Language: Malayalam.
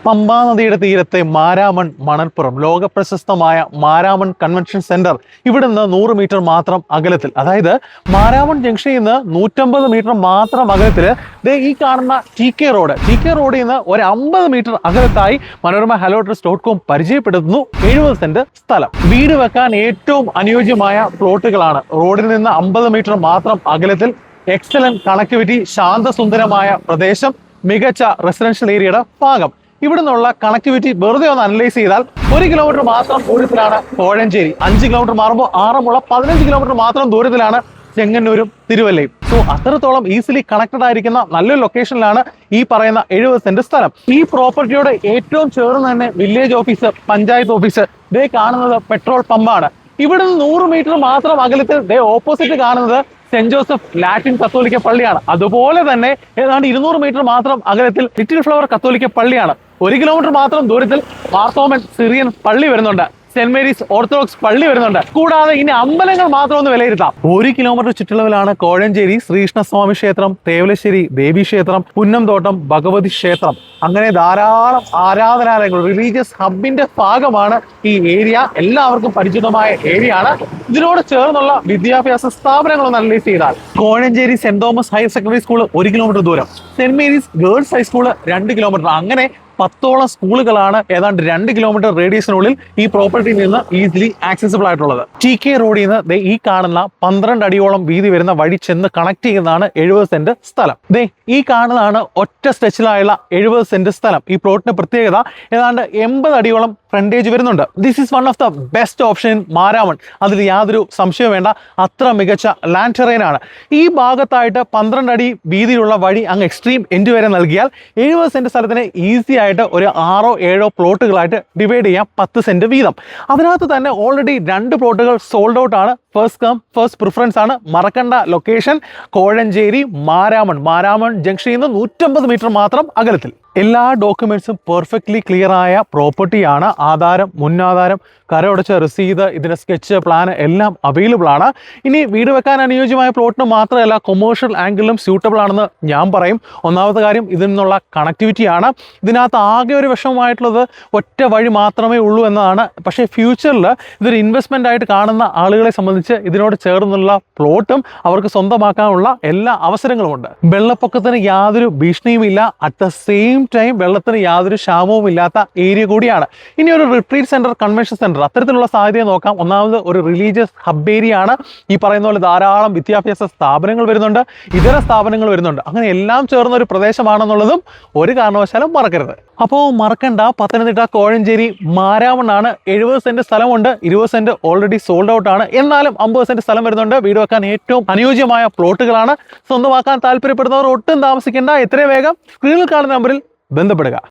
പമ്പാ നദിയുടെ തീരത്തെ മാരാമൺ മണൽപ്പുറം ലോകപ്രശസ്തമായ മാരാമൺ കൺവെൻഷൻ സെന്റർ ഇവിടുന്ന് 100 മീറ്റർ മാത്രം അകലത്തിൽ, അതായത് മാരാമൺ ജംഗ്ഷനിൽ നിന്ന് 150 മീറ്റർ മാത്രം അകലത്തിൽ ഈ കാണുന്ന ടി കെ റോഡിൽ നിന്ന് ഒരു 50 മീറ്റർ അകലത്തായി മനോരമ hellotrust.com പരിചയപ്പെടുത്തുന്നു 70 സെന്റ് സ്ഥലം. വീട് വെക്കാൻ ഏറ്റവും അനുയോജ്യമായ പ്ലോട്ടുകളാണ്. റോഡിൽ നിന്ന് 50 മീറ്റർ മാത്രം അകലത്തിൽ, എക്സലന്റ് കണക്ടിവിറ്റി, ശാന്തസുന്ദരമായ പ്രദേശം, മികച്ച റെസിഡൻഷ്യൽ ഏരിയയുടെ ഭാഗം. ഇവിടെ നിന്നുള്ള കണക്ടിവിറ്റി വെറുതെ ഒന്ന് അനലൈസ് ചെയ്താൽ 1 കിലോമീറ്റർ മാത്രം ദൂരത്തിലാണ് കോഴഞ്ചേരി, 5 കിലോമീറ്റർ മാറുമ്പോൾ ആറന്മുള, 15 കിലോമീറ്റർ മാത്രം ദൂരത്തിലാണ് ചെങ്ങന്നൂരും തിരുവല്ലയും. സോ അത്രത്തോളം ഈസിലി കണക്റ്റഡ് ആയിരിക്കുന്ന നല്ലൊരു ലൊക്കേഷനിലാണ് ഈ പറയുന്ന 70 സെന്റ് സ്ഥലം. ഈ പ്രോപ്പർട്ടിയോട് ഏറ്റവും ചേർന്ന് തന്നെ വില്ലേജ് ഓഫീസ്, പഞ്ചായത്ത് ഓഫീസ്, ദേ കാണുന്നത് പെട്രോൾ പമ്പാണ്. ഇവിടുന്ന് 100 മീറ്റർ മാത്രം അകലത്തിൽ ഓപ്പോസിറ്റ് കാണുന്നത് സെന്റ് ജോസഫ് ലാറ്റിൻ കത്തോലിക്ക പള്ളിയാണ്. അതുപോലെ തന്നെ ഏതാണ്ട് 200 മീറ്റർ മാത്രം അകലത്തിൽ ലിറ്റിൽ ഫ്ലവർ കത്തോലിക്ക പള്ളിയാണ്. 1 കിലോമീറ്റർ മാത്രം ദൂരത്തിൽ മാർത്തോമൻ സിറിയൻ പള്ളി വരുന്നുണ്ട്, സെന്റ് മേരീസ് ഓർത്തഡോക്സ് പള്ളി വരുന്നുണ്ട്. കൂടാതെ ഇനി അമ്പലങ്ങൾ മാത്രം ഒന്ന് വിലയിരുത്താം. 1 കിലോമീറ്റർ ചുറ്റളവിലാണ് കോഴഞ്ചേരി ശ്രീകൃഷ്ണസ്വാമി ക്ഷേത്രം, തേവലശ്ശേരി ദേവി ക്ഷേത്രം, പുന്നംതോട്ടം ഭഗവതി ക്ഷേത്രം, അങ്ങനെ ധാരാളം ആരാധനാലയങ്ങൾ, റിലീജിയസ് ഹബിന്റെ ഭാഗമാണ് ഈ ഏരിയ. എല്ലാവർക്കും പരിചിതമായ ഏരിയ ആണ്. ഇതിനോട് ചേർന്നുള്ള വിദ്യാഭ്യാസ സ്ഥാപനങ്ങളൊന്ന് അനലൈസ് ചെയ്താൽ Kozhencherry saint Thomas higher secondary school 1 kilometre ദൂരം, saint Mary's girls high school 2 kilometre, അങ്ങനെ 10ഓളം സ്കൂളുകളാണ് ഏതാണ്ട് 2 കിലോമീറ്റർ റേഡിയസിനുള്ളിൽ ഈ പ്രോപ്പർട്ടിയിൽ നിന്ന് ഈസിലി ആക്സസിബിൾ ആയിട്ടുള്ളത്. ടി.കെ. റോഡിൽ നിന്ന് ഈ കാണുന്ന 12 അടിയോളം വീതി വരുന്ന വഴി ചെന്ന് കണക്ട് ചെയ്യുന്നതാണ് 70 സെന്റ് സ്ഥലം. ഈ കാണുന്നതാണ് ഒറ്റ സ്ട്രെച്ചിലായുള്ള 70 സെന്റ് സ്ഥലം. ഈ പ്ലോട്ടിന്റെ പ്രത്യേകത ഏതാണ്ട് 80 അടിയോളം ഫ്രണ്ടേജ് വരുന്നുണ്ട്. This is one of the best option Maramon, അതിൽ യാതൊരു സംശയവും വേണ്ട. അത്ര മികച്ച ലാൻഡ് ടെറൈൻ ആണ്. ഈ ഭാഗത്തായിട്ട് 12 അടി വീതിയിലുള്ള വഴി അങ്ങ് എക്സ്ട്രീം എൻഡ് വരെ നൽകിയാൽ 70 സെന്റ് സ്ഥലത്തിന് ഈസി ആയിട്ട് ഒരു 6ഓ 7ഓ പ്ലോട്ടുകളായിട്ട് ഡിവൈഡ് ചെയ്യാം, 10 സെന്റ് വീതം. അതിനകത്ത് തന്നെ ഓൾറെഡി 2 പ്ലോട്ടുകൾ സോൾഡ് ഔട്ട് ആണ്. ഫസ്റ്റ് കം ഫസ്റ്റ് പ്രിഫറൻസ് ആണ്. മറക്കണ്ട ലൊക്കേഷൻ കോഴഞ്ചേരി മാരാമൺ ജംഗ്ഷനിൽ നിന്ന് 150 മീറ്റർ മാത്രം അകലത്തിൽ. എല്ലാ ഡോക്യുമെന്റ്സും പെർഫെക്റ്റ്ലി ക്ലിയർ ആയ പ്രോപ്പർട്ടിയാണ്. ആധാരം, മുന്നാധാരം, കരമടച്ച രസീത്, ഇതിന്റെ സ്കെച്ച്, പ്ലാൻ എല്ലാം അവൈലബിൾ ആണ്. ഇനി വീട് വെക്കാൻ അനുയോജ്യമായ പ്ലോട്ടിന് മാത്രമല്ല കൊമേഴ്ഷ്യൽ ആംഗിളിലും സ്യൂട്ടബിൾ ആണെന്ന് ഞാൻ പറയും. ഒന്നാമത്തെ കാര്യം ഇതിൽ നിന്നുള്ള കണക്ടിവിറ്റിയാണ്. ഇതിനകത്ത് ആകെ ഒരു വിഷമമായിട്ടുള്ളത് ഒറ്റ വഴി മാത്രമേ ഉള്ളൂ എന്നതാണ്. പക്ഷേ ഫ്യൂച്ചറിൽ ഇതൊരു ഇൻവെസ്റ്റ്മെന്റ് ആയിട്ട് കാണുന്ന ആളുകളെ സംബന്ധിച്ച് ഇതിനോട് ചേർന്നുള്ള പ്ലോട്ടും അവർക്ക് സ്വന്തമാക്കാനുള്ള എല്ലാ അവസരങ്ങളുമുണ്ട്. വെള്ളപ്പൊക്കത്തിന് യാതൊരു ഭീഷണിയുമില്ല. അറ്റ് ദ സെയിം ടൈം വെള്ളത്തിന് യാതൊരു ക്ഷാമവും ഇല്ലാത്ത ഏരിയ കൂടിയാണ്. ഇനി ഒരു റിട്രീറ്റ് സെന്റർ, കൺവെൻഷൻ സെന്റർ, അത്തരത്തിലുള്ള സാധ്യത നോക്കാം. ഒന്നാമത് ഒരു റിലീജിയസ് ഹബ് ഏരിയ ആണ്. ഈ പറയുന്ന പോലെ ധാരാളം വിദ്യാഭ്യാസ സ്ഥാപനങ്ങൾ വരുന്നുണ്ട്, ഇതര സ്ഥാപനങ്ങൾ വരുന്നുണ്ട്. അങ്ങനെ എല്ലാം ചേർന്ന ഒരു പ്രദേശമാണെന്നുള്ളതും ഒരു കാരണവശാലും മറക്കരുത്. അപ്പോൾ മറക്കണ്ട, പത്തനംതിട്ട കോഴഞ്ചേരി മാരാമണ്ണാണ്. 70 സെന്റ് സ്ഥലമുണ്ട്. 20 സെന്റ് ഓൾറെഡി സോൾഡ് ഔട്ട് ആണ്. എന്നാലും 50 സെന്റ് സ്ഥലം വരുന്നുണ്ട്. വീട് വെക്കാൻ ഏറ്റവും അനുയോജ്യമായ പ്ലോട്ടുകളാണ്. സ്വന്തമാക്കാൻ താല്പര്യപ്പെടുന്നവർ ഒട്ടും താമസിക്കേണ്ട, എത്രയും വേഗം സ്ക്രീനിൽ കാണുന്ന നമ്പറിൽ ബന്ധപ്പെടുക.